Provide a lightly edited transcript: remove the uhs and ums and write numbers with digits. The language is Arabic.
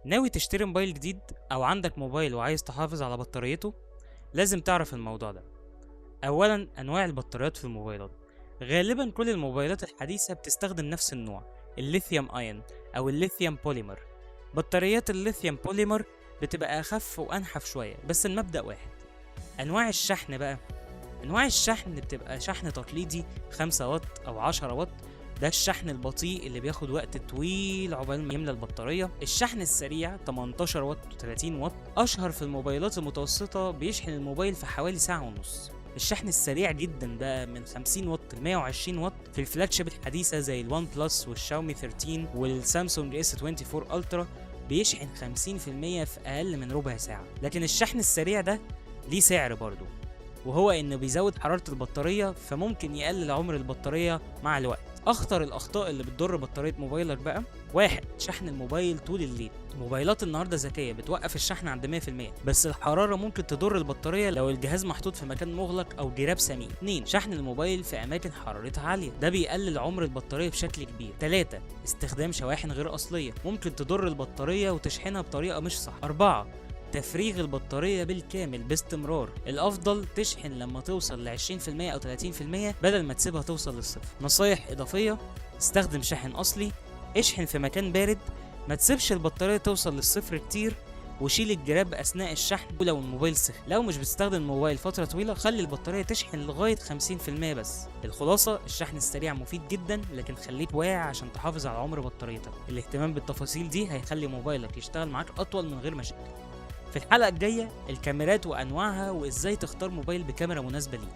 ناوي تشتري موبايل جديد او عندك موبايل وعايز تحافظ على بطاريته؟ لازم تعرف الموضوع ده. اولا، انواع البطاريات في الموبايلات. غالبا كل الموبايلات الحديثة بتستخدم نفس النوع، الليثيوم ايون او الليثيوم بوليمر. بطاريات الليثيوم بوليمر بتبقى اخف وانحف شوية، بس المبدأ واحد. انواع الشحن بقى، انواع الشحن بتبقى شحن تقليدي 5 واط او 10 واط، ده الشحن البطيء اللي بياخد وقت طويل عقبال ما يملى البطارية. الشحن السريع 18 واط و30 واط اشهر في الموبايلات المتوسطة، بيشحن الموبايل في حوالي ساعة ونص. الشحن السريع جدا بقى من 50 واط ل 120 واط في الفلاج شيب الحديثة زي الوان بلس والشاومي 13 والسامسونج اس 24 الترا، بيشحن 50% في اقل من ربع ساعة. لكن الشحن السريع ده ليه سعر برضه، وهو انه بيزود حرارة البطارية، فممكن يقلل عمر البطارية مع الوقت. اخطر الاخطاء اللي بتضر بطارية موبايلك بقى: واحد، شحن الموبايل طول الليل. موبايلات النهارده ذكية بتوقف الشحن عند 100%، بس الحرارة ممكن تضر البطارية لو الجهاز محطوط في مكان مغلق او جراب سميك. 2، شحن الموبايل في اماكن حرارتها عالية، ده بيقلل عمر البطارية بشكل كبير. 3، استخدام شواحن غير اصلية، ممكن تضر البطارية وتشحنها بطريقة مش صح. 4، تفريغ البطارية بالكامل باستمرار، الأفضل تشحن لما توصل ل 20% أو 30% بدل ما تسيبها توصل للصفر. نصايح إضافية: استخدم شاحن أصلي، اشحن في مكان بارد، ما تسيبش البطارية توصل للصفر كتير، وشيل الجراب أثناء الشحن لو الموبايل سخن. لو مش بتستخدم الموبايل فترة طويلة، خلي البطارية تشحن لغاية 50% بس. الخلاصة: الشحن السريع مفيد جدا، لكن خليك واعي عشان تحافظ على عمر بطاريتك. الاهتمام بالتفاصيل دي هيخلي موبايلك يشتغل معاك أطول من غير مشاكل. في الحلقة الجاية الكاميرات وأنواعها وإزاي تختار موبايل بكاميرا مناسبة ليك.